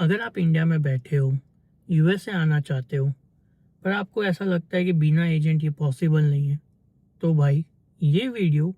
अगर आप इंडिया में बैठे हो, यूएसए आना चाहते हो, पर आपको ऐसा लगता है कि बिना एजेंट ये पॉसिबल नहीं है, तो भाई ये वीडियो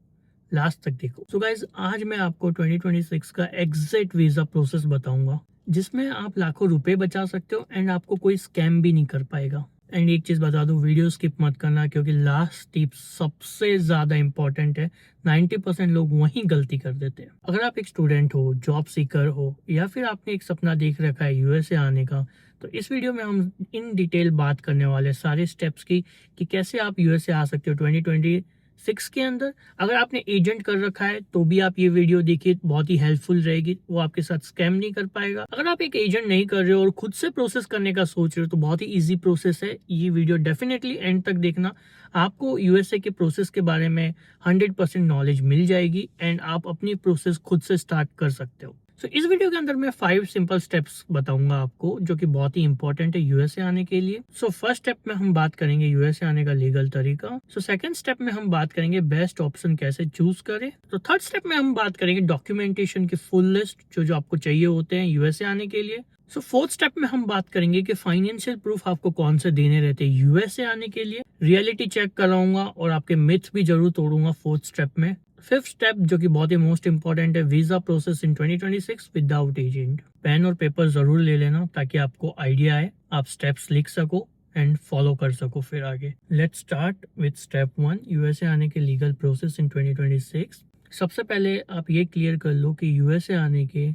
लास्ट तक देखो। सो गाइज, आज मैं आपको 2026 का एग्जैक्ट वीज़ा प्रोसेस बताऊंगा, जिसमें आप लाखों रुपए बचा सकते हो एंड आपको कोई स्कैम भी नहीं कर पाएगा। एंड एक चीज़ बता दूं, वीडियो स्किप मत करना, क्योंकि लास्ट टिप सबसे ज़्यादा इंपॉर्टेंट है। 90% लोग वहीं गलती कर देते हैं। अगर आप एक स्टूडेंट हो, जॉब सीकर हो, या फिर आपने एक सपना देख रखा है यूएसए आने का, तो इस वीडियो में हम इन डिटेल बात करने वाले हैं सारे स्टेप्स की, कि कैसे आप यूएसए आ सकते हो 2026 के अंदर। अगर आपने एजेंट कर रखा है तो भी आप ये वीडियो देखिए, बहुत ही हेल्पफुल रहेगी, वो आपके साथ स्कैम नहीं कर पाएगा। अगर आप एक एजेंट नहीं कर रहे हो और खुद से प्रोसेस करने का सोच रहे हो, तो बहुत ही इजी प्रोसेस है। ये वीडियो डेफिनेटली एंड तक देखना, आपको यूएसए के प्रोसेस के बारे में 100% नॉलेज मिल जाएगी एंड आप अपनी प्रोसेस खुद से स्टार्ट कर सकते हो। सो इस वीडियो के अंदर मैं 5 सिंपल स्टेप्स बताऊंगा आपको, जो कि बहुत ही इंपॉर्टेंट है यूएसए आने के लिए। सो फर्स्ट स्टेप में हम बात करेंगे यूएसए आने का लीगल तरीका। सो सेकंड स्टेप में हम बात करेंगे बेस्ट ऑप्शन कैसे चूज करें। तो थर्ड स्टेप में हम बात करेंगे डॉक्यूमेंटेशन की फुल लिस्ट, जो आपको चाहिए होते हैं यूएसए आने के लिए। सो फोर्थ स्टेप में हम बात करेंगे कि फाइनेंशियल प्रूफ आपको कौन से देने रहते हैं यूएसए आने के लिए। रियलिटी चेक कराऊंगा और आपके मिथ्स भी जरूर तोड़ूंगा फोर्थ स्टेप में। फिफ्थ स्टेप, जो कि बहुत ही मोस्ट इंपॉर्टेंट है, visa process in 2026 without agent. Pen और पेपर जरूर ले लेना ताकि आपको आइडिया आए, आप स्टेप्स लिख सको एंड फॉलो कर सको फिर आगे। Let's start with step 1, USA आने के लीगल प्रोसेस इन 2026। सबसे पहले आप ये क्लियर कर लो कि यूएसए आने के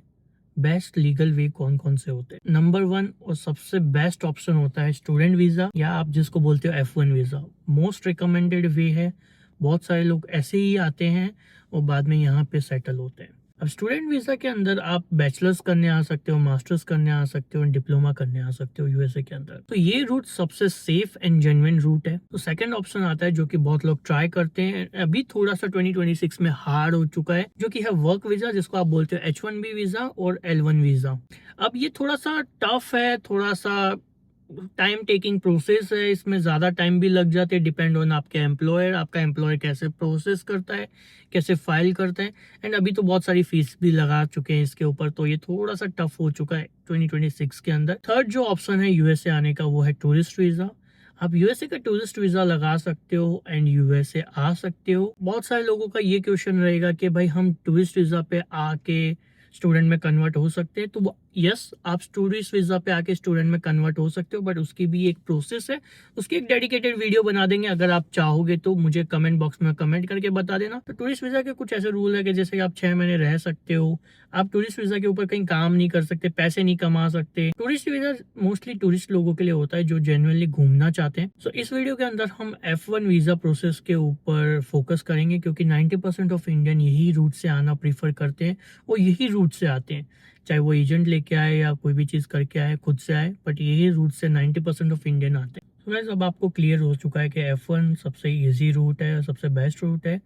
बेस्ट लीगल वे कौन कौन से होते हैं। नंबर 1 और सबसे बेस्ट ऑप्शन होता है स्टूडेंट वीजा, या आप जिसको बोलते हो F1 वीजा। मोस्ट रिकमेंडेड वे है। बहुत सारे लोग ऐसे ही आते हैं और बाद में यहाँ पे सेटल होते हैं। अब स्टूडेंट वीजा के अंदर आप बैचलर्स करने आ सकते हो, मास्टर्स करने आ सकते हो, डिप्लोमा करने आ सकते हो यूएसए के अंदर। तो ये रूट सबसे सेफ एंड जेन्युइन रूट है। तो सेकंड ऑप्शन आता है, जो कि बहुत लोग ट्राई करते हैं, अभी थोड़ा सा 2026 में हार्ड हो चुका है, जो कि है वर्क वीजा, जिसको आप बोलते हो H1B वीजा और L1 वीजा। अब ये थोड़ा सा टफ है, थोड़ा सा टाइम टेकिंग प्रोसेस है, इसमें ज़्यादा टाइम भी लग जाते हैं, डिपेंड ऑन आपके एम्प्लॉयर, आपका एम्प्लॉयर कैसे प्रोसेस करता है, कैसे फाइल करता है। एंड अभी तो बहुत सारी फीस भी लगा चुके हैं इसके ऊपर, तो ये थोड़ा सा टफ हो चुका है 2026 के अंदर। थर्ड जो ऑप्शन है यूएसए आने का, वो है टूरिस्ट वीज़ा। आप यूएसए का टूरिस्ट वीज़ा लगा सकते हो एंड यूएसए आ सकते हो। बहुत सारे लोगों का ये क्वेश्चन रहेगा कि भाई हम टूरिस्ट वीज़ा पे आके स्टूडेंट में कन्वर्ट हो सकते हैं। तो यस, आप टूरिस्ट वीजा पे आके स्टूडेंट में कन्वर्ट हो सकते हो, बट उसकी भी एक प्रोसेस है। उसकी एक डेडिकेटेड वीडियो बना देंगे, अगर आप चाहोगे तो मुझे कमेंट बॉक्स में कमेंट करके बता देना। तो टूरिस्ट वीजा के कुछ ऐसे रूल है कि जैसे कि आप 6 महीने रह सकते हो, आप टूरिस्ट वीजा के ऊपर कहीं काम नहीं कर सकते, पैसे नहीं कमा सकते। टूरिस्ट वीजा मोस्टली टूरिस्ट लोगों के लिए होता है जो जेन्युइनली घूमना चाहते हैं। सो इस वीडियो के अंदर हम F1 वीजा प्रोसेस के ऊपर फोकस करेंगे, क्योंकि 90% ऑफ इंडियन यही रूट से आना प्रीफर करते हैं, वो यही रूट से आते हैं, चाहे वो एजेंट लेके आए या कोई भी चीज़ करके आए, खुद से आए, बट यही रूट से 90% ऑफ इंडियन आते हैं। तो गाइस, अब आपको क्लियर हो चुका है कि F1 सबसे इजी रूट है, सबसे बेस्ट रूट है।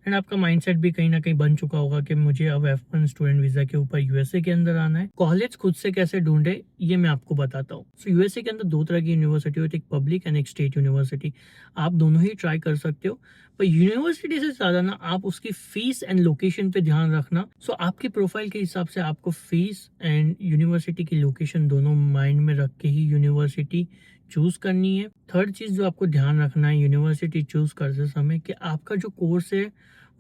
एंड आपका माइंडसेट भी कहीं ना कहीं बन चुका होगा कि मुझे अब F1 स्टूडेंट वीज़ा के ऊपर यूएसए के अंदर आना है। कॉलेज खुद से कैसे ढूंढे, ये मैं आपको बताता हूँ। सो यूएसए के अंदर 2 तरह की यूनिवर्सिटी होती है, एक पब्लिक एंड एक स्टेट यूनिवर्सिटी। आप दोनों ही ट्राई कर सकते हो, पर यूनिवर्सिटी से ज़्यादा ना आप उसकी फीस एंड लोकेशन पे ध्यान रखना। सो आपके प्रोफाइल के हिसाब से आपको फीस एंड यूनिवर्सिटी की लोकेशन दोनों माइंड में रख के ही यूनिवर्सिटी चूज करनी है। थर्ड चीज़ जो आपको ध्यान रखना है यूनिवर्सिटी चूज करते समय, कि आपका जो कोर्स है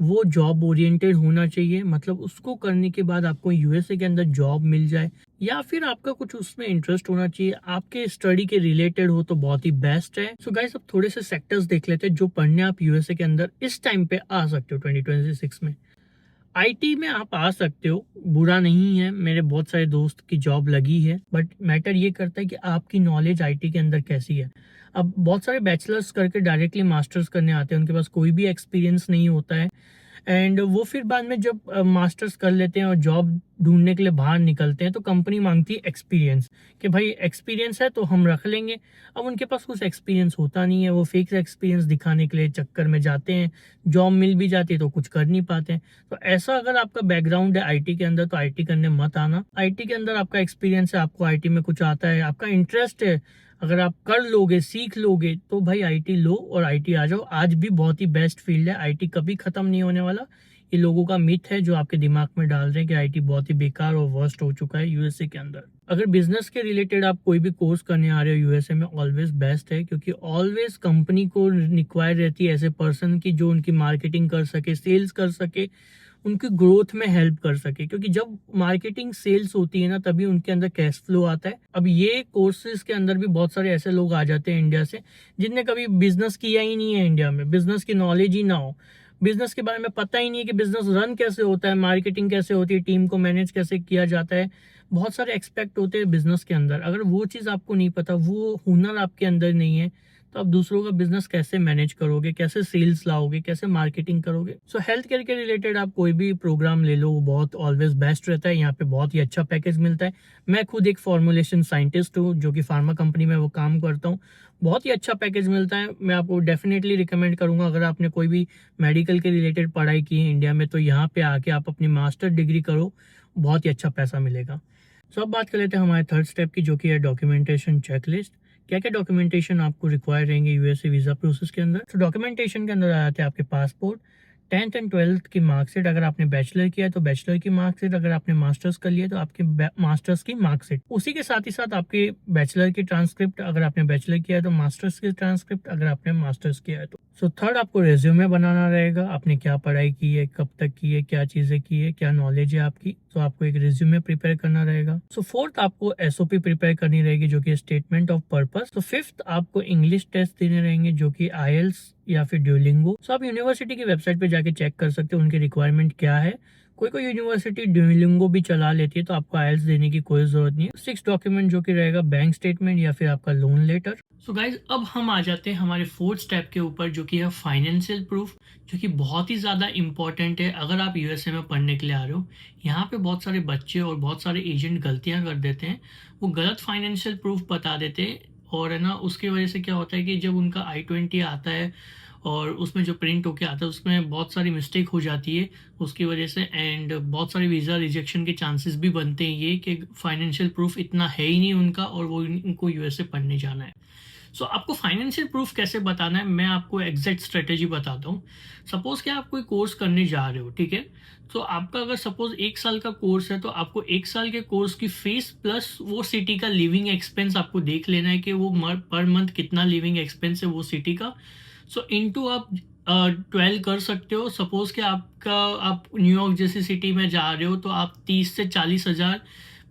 वो जॉब ओरिएंटेड होना चाहिए। मतलब उसको करने के बाद आपको यूएसए के अंदर जॉब मिल जाए, या फिर आपका कुछ उसमें इंटरेस्ट होना चाहिए, आपके स्टडी के रिलेटेड हो तो बहुत ही बेस्ट है। सो गाइस, अब थोड़े से सेक्टर्स देख लेते हैं जो पढ़ने आप यूएसए के अंदर इस टाइम पे आ सकते हो 2026 में। आईटी में आप आ सकते हो, बुरा नहीं है, मेरे बहुत सारे दोस्त की जॉब लगी है, बट मैटर ये करता है कि आपकी नॉलेज आईटी के अंदर कैसी है। अब बहुत सारे बैचलर्स करके डायरेक्टली मास्टर्स करने आते हैं, उनके पास कोई भी एक्सपीरियंस नहीं होता है, एंड वो फिर बाद में जब मास्टर्स कर लेते हैं और जॉब ढूंढने के लिए बाहर निकलते हैं, तो कंपनी मांगती है एक्सपीरियंस, कि भाई एक्सपीरियंस है तो हम रख लेंगे। अब उनके पास कुछ एक्सपीरियंस होता नहीं है, वो फेक एक्सपीरियंस दिखाने के लिए चक्कर में जाते हैं, जॉब मिल भी जाती है तो कुछ कर नहीं पाते हैं। तो ऐसा अगर आपका बैकग्राउंड है आईटी के अंदर, तो आईटी करने मत आना। आईटी के अंदर आपका एक्सपीरियंस है, आपको आईटी में कुछ आता है, आपका इंटरेस्ट है, अगर आप कर लोगे, सीख लोगे, तो भाई आईटी लो और आईटी आ जाओ। आज भी बहुत ही बेस्ट फील्ड है, आईटी कभी खत्म नहीं होने वाला, ये लोगों का मिथ है जो आपके दिमाग में डाल रहे हैं कि आईटी बहुत ही बेकार और वर्स्ट हो चुका है यूएसए के अंदर। अगर बिजनेस के रिलेटेड आप कोई भी कोर्स करने आ रहे हो यूएसए में, ऑलवेज बेस्ट है, क्योंकि ऑलवेज कंपनी को रिक्वायर रहती है ऐसे पर्सन की जो उनकी मार्केटिंग कर सके, सेल्स कर सके, उनकी ग्रोथ में हेल्प कर सके। क्योंकि जब मार्केटिंग सेल्स होती है ना, तभी उनके अंदर कैश फ्लो आता है। अब ये कोर्सेज के अंदर भी बहुत सारे ऐसे लोग आ जाते हैं इंडिया से जिनने कभी बिजनेस किया ही नहीं है, इंडिया में बिजनेस की नॉलेज ही ना हो, बिजनेस के बारे में पता ही नहीं है कि बिजनेस रन कैसे होता है, मार्केटिंग कैसे होती है, टीम को मैनेज कैसे किया जाता है। बहुत सारे एक्सपेक्ट होते हैं बिजनेस के अंदर। अगर वो चीज़ आपको नहीं पता, वो हुनर आपके अंदर नहीं है, तो आप दूसरों का बिजनेस कैसे मैनेज करोगे, कैसे सेल्स लाओगे, कैसे मार्केटिंग करोगे। सो हेल्थ केयर के रिलेटेड आप कोई भी प्रोग्राम ले लो, वो बहुत ऑलवेज बेस्ट रहता है। यहाँ पे बहुत ही अच्छा पैकेज मिलता है। मैं खुद एक फॉर्मुलेशन साइंटिस्ट हूँ जो कि फार्मा कंपनी में वो काम करता हूँ। बहुत ही अच्छा पैकेज मिलता है। मैं आपको डेफिनेटली रिकमेंड करूंगा, अगर आपने कोई भी मेडिकल के रिलेटेड पढ़ाई की है इंडिया में, तो यहाँ पे आके आप अपनी मास्टर डिग्री करो, बहुत ही अच्छा पैसा मिलेगा। सो अब बात कर लेते हैं हमारे थर्ड स्टेप की, जो कि है डॉक्यूमेंटेशन चेकलिस्ट। क्या क्या डॉक्यूमेंटेशन आपको रिक्वायर रहेंगे यूएसए वीज़ा प्रोसेस के अंदर। तो डॉक्यूमेंटेशन के अंदर आ जाते हैं आपके पासपोर्ट, 10th एंड 12th की मार्कशीट, अगर आपने बैचलर किया है तो बैचलर की मार्कशीट, अगर आपने मास्टर्स कर लिया तो आपके मास्टर्स की मार्कशीट। उसी के साथ ही साथ आपके बैचलर की ट्रांसक्रिप्ट, अगर आपने बैचलर किया है तो मास्टर्स की ट्रांसक्रिप्ट, अगर आपने मास्टर्स किया है तो। सो थर्ड, आपको रेज्यूमे बनाना रहेगा। आपने क्या पढ़ाई की है, कब तक की है, क्या चीज़ें की है, क्या नॉलेज है आपकी, तो आपको एक रेज्यूमे प्रिपेयर करना रहेगा। सो फोर्थ, आपको एसओपी प्रिपेयर करनी रहेगी जो कि स्टेटमेंट ऑफ पर्पस। तो फिफ्थ, आपको इंग्लिश टेस्ट देने रहेंगे जो कि आईएल्स या फिर ड्यूलिंगो। सो आप यूनिवर्सिटी की वेबसाइट पे जाके चेक कर सकते हो उनकी रिक्वायरमेंट क्या है। कोई कोई यूनिवर्सिटी ड्यूलिंगो भी चला लेती है, तो आपको आईएल्स देने की कोई जरूरत नहीं है। सिक्स डॉक्यूमेंट जो कि रहेगा बैंक स्टेटमेंट या फिर आपका लोन लेटर। सो गाइज, अब हम आ जाते हैं हमारे फोर्थ स्टेप के ऊपर, जो कि है फाइनेंशियल प्रूफ, जो कि बहुत ही ज़्यादा इंपॉर्टेंट है अगर आप यूएसए में पढ़ने के लिए आ रहे हो। यहाँ पे बहुत सारे बच्चे और बहुत सारे एजेंट गलतियाँ कर देते हैं, वो गलत फाइनेंशियल प्रूफ बता देते हैं, और है ना, उसकी वजह से क्या होता है कि जब उनका I-20 आता है और उसमें जो प्रिंट होके आता है उसमें बहुत सारी मिस्टेक हो जाती है उसकी वजह से, एंड बहुत सारे वीज़ा रिजेक्शन के चांसेस भी बनते हैं ये कि फाइनेंशियल प्रूफ इतना है ही नहीं उनका और वो उनको यूएसए पढ़ने जाना है। सो आपको फाइनेंशियल प्रूफ कैसे बताना है, मैं आपको एग्जैक्ट स्ट्रेटेजी बताता हूँ। सपोज कि आप कोई कोर्स करने जा रहे हो, ठीक है, तो आपका अगर सपोज 1 साल का कोर्स है, तो आपको 1 साल के कोर्स की फीस प्लस वो सिटी का लिविंग एक्सपेंस आपको देख लेना है कि वो पर मंथ कितना लिविंग एक्सपेंस है वो सिटी का। सो इनटू आप 12 कर सकते हो। सपोज कि आप न्यूयॉर्क जैसी सिटी में जा रहे हो, तो आप 30 से 40 हज़ार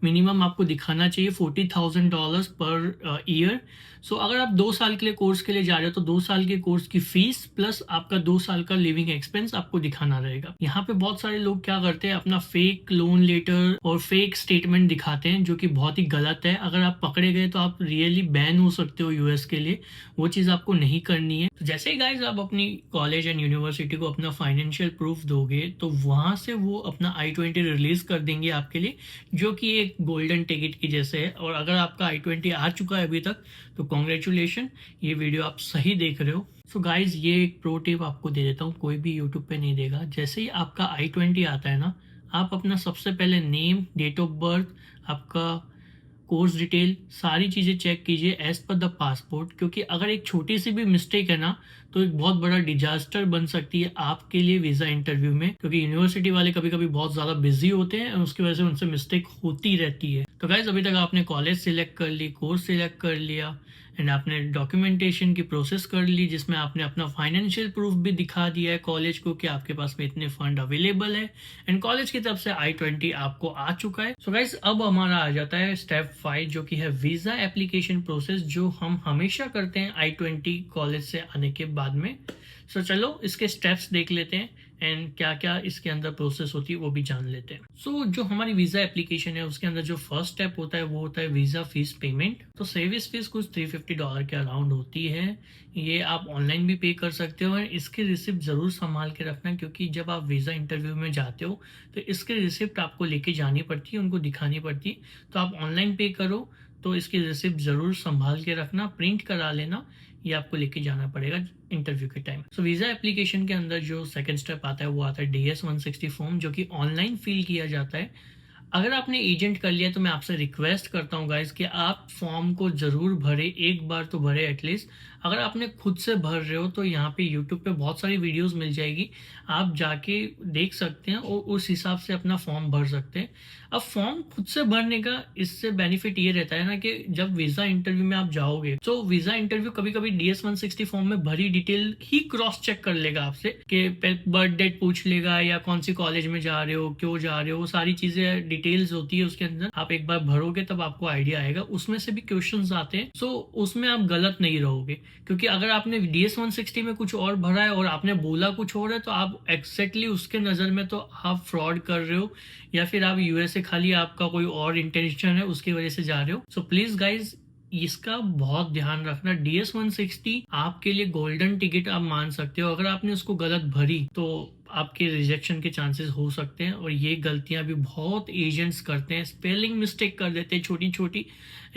मिनिमम आपको दिखाना चाहिए, $40,000 पर ईयर। सो अगर आप 2 साल के लिए कोर्स के लिए जा रहे हो, तो 2 साल के कोर्स की फीस प्लस आपका 2 साल का लिविंग एक्सपेंस आपको दिखाना रहेगा। यहाँ पे बहुत सारे लोग क्या करते हैं, अपना फेक लोन लेटर और फेक स्टेटमेंट दिखाते हैं, जो कि बहुत ही गलत है। अगर आप पकड़े गए तो आप रियली बैन हो सकते हो यूएस के लिए, वो चीज़ आपको नहीं करनी है। तो जैसे ही गाइज आप अपनी कॉलेज एंड यूनिवर्सिटी को अपना फाइनेंशियल प्रूफ दोगे, तो वहाँ से वो अपना I-20 रिलीज कर देंगे आपके लिए, जो कि एक गोल्डन टिकट की जैसे है। और अगर आपका I-20 आ चुका है अभी तक, तो कॉन्ग्रेचुलेशन, ये वीडियो आप सही देख रहे हो। सो गाइज, ये एक प्रो टिप आपको दे देता हूँ, कोई भी यूट्यूब पे नहीं देगा। जैसे ही आपका I-20 आता है ना, आप अपना सबसे पहले नेम, डेट ऑफ बर्थ, आपका कोर्स डिटेल, सारी चीज़ें चेक कीजिए एज पर द पासपोर्ट, क्योंकि अगर एक छोटी सी भी मिस्टेक है ना, तो एक बहुत बड़ा डिजास्टर बन सकती है आपके लिए वीज़ा इंटरव्यू में, क्योंकि यूनिवर्सिटी वाले कभी कभी बहुत ज़्यादा बिजी होते हैं और उसकी वजह से उनसे मिस्टेक होती रहती है। तो गाइज, अभी तक आपने कॉलेज सिलेक्ट कर ली, कोर्स सिलेक्ट कर लिया, एंड आपने डॉक्यूमेंटेशन की प्रोसेस कर ली, जिसमें आपने अपना फाइनेंशियल प्रूफ भी दिखा दिया है कॉलेज को कि आपके पास में इतने फंड अवेलेबल है, एंड कॉलेज की तरफ से I-20 आपको आ चुका है। सो गाइस, अब हमारा आ जाता है स्टेप 5, जो कि है वीज़ा एप्लीकेशन प्रोसेस, जो हम हमेशा करते हैं I-20 कॉलेज से आने के बाद में। सो चलो इसके स्टेप्स देख लेते हैं, एंड क्या क्या इसके अंदर प्रोसेस होती है वो भी जान लेते हैं। सो जो हमारी वीज़ा एप्लीकेशन है, उसके अंदर जो फर्स्ट स्टेप होता है वो होता है वीज़ा फीस पेमेंट। तो सर्विस फीस कुछ $350 के अराउंड होती है। ये आप ऑनलाइन भी पे कर सकते हो, और इसकी रिसिप्ट ज़रूर संभाल के रखना, क्योंकि जब आप वीज़ा इंटरव्यू में जाते हो तो इसकी रिसिप्ट आपको लेके जानी पड़ती है, उनको दिखानी पड़ती है। तो आप ऑनलाइन पे करो तो इसकी रिसिप्ट ज़रूर संभाल के रखना, प्रिंट करा लेना, ये आपको लेके जाना पड़ेगा इंटरव्यू के टाइम। सो वीज़ा एप्लीकेशन के अंदर जो सेकंड स्टेप आता है वो आता है DS-160 फॉर्म, जो कि ऑनलाइन फिल किया जाता है। अगर आपने एजेंट कर लिया तो मैं आपसे रिक्वेस्ट करता हूँ गाइस कि आप फॉर्म को ज़रूर भरें, एक बार तो भरें एटलीस्ट। अगर आपने खुद से भर रहे हो तो यहाँ पे यूट्यूब पे बहुत सारी वीडियोस मिल जाएगी, आप जाके देख सकते हैं और उस हिसाब से अपना फॉर्म भर सकते हैं। अब फॉर्म खुद से भरने का इससे बेनिफिट ये रहता है ना कि जब वीज़ा इंटरव्यू में आप जाओगे तो वीज़ा इंटरव्यू कभी कभी DS-160 फॉर्म में भरी डिटेल ही क्रॉस चेक कर लेगा आपसे कि बर्थ डेट पूछ लेगा या कौन सी कॉलेज में जा रहे हो, क्यों जा रहे हो, वो सारी चीजें डिटेल्स होती है उसके अंदर। आप एक बार भरोगे तब आपको आइडिया आएगा, उसमें से भी क्वेश्चंस आते हैं। सो उसमें आप गलत नहीं रहोगे, क्योंकि अगर आपने DS-160 में कुछ और भरा है और आपने बोला कुछ और है तो आप एग्जैक्टली उसके नज़र में तो आप फ्रॉड कर रहे हो, या फिर आप यूएसए खाली आपका कोई और इंटेंशन है उसकी वजह से जा रहे हो। सो प्लीज गाइज इसका बहुत ध्यान रखना। DS-160 आपके लिए गोल्डन टिकट आप मान सकते हो। अगर आपने उसको गलत भरी तो आपके रिजेक्शन के चांसेस हो सकते हैं, और ये गलतियां भी बहुत एजेंट्स करते हैं, स्पेलिंग मिस्टेक कर देते हैं, छोटी छोटी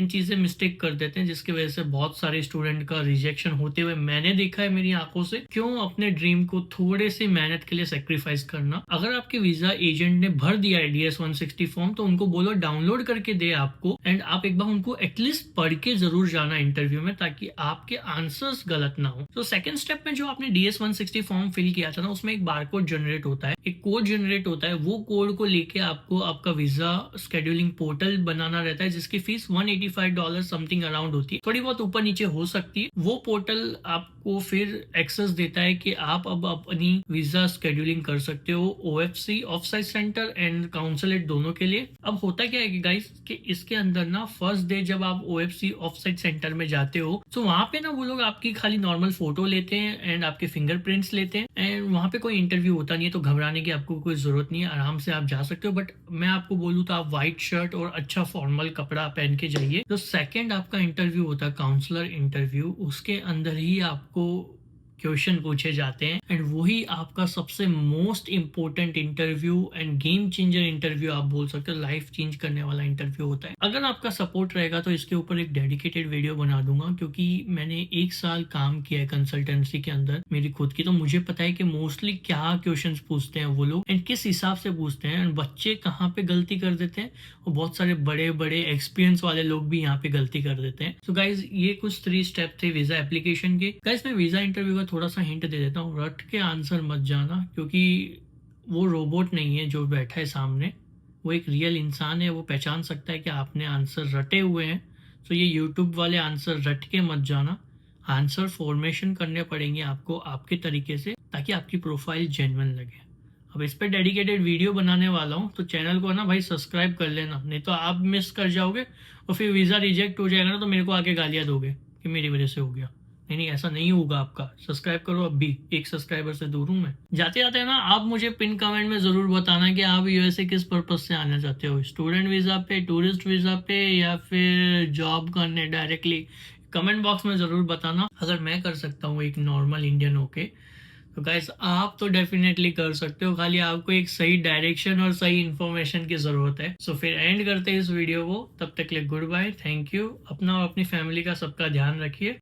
इन चीज़ें मिस्टेक कर देते हैं, जिसकी वजह से बहुत सारे स्टूडेंट का रिजेक्शन होते हुए मैंने देखा है मेरी आंखों से। क्यों अपने ड्रीम को थोड़े से मेहनत के लिए सेक्रीफाइस करना। अगर आपके वीजा एजेंट ने भर दिया है DS-160 फॉर्म तो उनको बोलो डाउनलोड करके दे आपको, एंड आप एक बार उनको एटलीस्ट पढ़ के जरूर जाना इंटरव्यू में, ताकि आपके आंसर्स गलत ना हो। तो सेकंड स्टेप में जो आपने DS-160 फॉर्म फिल किया था ना, उसमें एक बारकोड जनरेट होता है, एक कोड जनरेट होता है। वो कोड को लेके आपको आपका वीजा स्केड्यूलिंग पोर्टल बनाना रहता है, जिसकी फीस $185 समथिंग अराउंड होती है, थोड़ी बहुत ऊपर नीचे हो सकती है। वो पोर्टल आपको फिर एक्सेस देता है कि आप अब अपनी वीजा स्केड्यूलिंग कर सकते हो OFC of site centre and consulate दोनों के लिए। अब होता क्या है गाइस कि इसके अंदर ना फर्स्ट डे जब आप OFC ऑफ साइट सेंटर में जाते हो तो वहां पे ना वो लोग आपकी खाली नॉर्मल फोटो लेते हैं एंड आपके फिंगरप्रिंट्स लेते हैं, एंड वहां पे कोई इंटरव्यू होता नहीं है, तो घबराने की आपको कोई जरूरत नहीं है, आराम से आप जा सकते हो। बट मैं आपको बोलूँ तो आप व्हाइट शर्ट और अच्छा फॉर्मल कपड़ा पहन के जाइए। तो सेकंड आपका इंटरव्यू होता है काउंसलर इंटरव्यू, उसके अंदर ही आपको क्वेश्चन पूछे जाते हैं, एंड वही आपका सबसे most important interview end game changer interview आप बोल सकते हो, लाइफ चेंज करने वाला इंटरव्यू होता है। अगर आपका सपोर्ट रहेगा तो इसके ऊपर एक डेडिकेटेड वीडियो बना दूंगा, क्योंकि मैंने 1 साल काम किया है कंसल्टेंसी के अंदर मेरी खुद की, तो मुझे पता है कि मोस्टली क्या क्वेश्चन पूछते हैं वो लोग एंड किस हिसाब से पूछते हैं, एंड बच्चे कहाँ पे गलती कर देते हैं, और बहुत सारे बड़े बड़े एक्सपीरियंस वाले लोग भी यहाँ पे गलती कर देते हैं। सो गाइज ये कुछ 3 स्टेप थे वीजा एप्लीकेशन के। गाइज मैं वीजा इंटरव्यू का थोड़ा सा हिंट दे देता हूँ, रट के आंसर मत जाना, क्योंकि वो रोबोट नहीं है जो बैठा है सामने, वो एक रियल इंसान है, वो पहचान सकता है कि आपने आंसर रटे हुए हैं। तो ये यूट्यूब वाले आंसर रट के मत जाना, आंसर फॉर्मेशन करने पड़ेंगे आपको आपके तरीके से, ताकि आपकी प्रोफाइल जेन्युइन लगे। अब इस पे डेडिकेटेड वीडियो बनाने वाला हूँ, तो चैनल को ना भाई सब्सक्राइब कर लेना, नहीं तो आप मिस कर जाओगे और फिर वीज़ा रिजेक्ट हो जाएगा ना तो मेरे को आके गालियाँ दोगे कि मेरी वजह से हो गया। नहीं नहीं, ऐसा नहीं होगा आपका। सब्सक्राइब करो, अब भी 1 सब्सक्राइबर से दूर हूँ मैं। जाते जाते ना आप मुझे पिन कमेंट में जरूर बताना कि आप यूएसए किस पर्पज से आना चाहते हो, स्टूडेंट वीजा पे, टूरिस्ट वीजा पे, या फिर जॉब करने डायरेक्टली। कमेंट बॉक्स में जरूर बताना। अगर मैं कर सकता हूँ एक नॉर्मल इंडियन होके, तो गाइस आप तो डेफिनेटली कर सकते हो, खाली आपको एक सही डायरेक्शन और सही इन्फॉर्मेशन की जरूरत है। सो फिर एंड करते हैं इस वीडियो को, तब तक के लिए गुड बाय, थैंक यू। अपना और अपनी फैमिली का सबका ध्यान रखिए।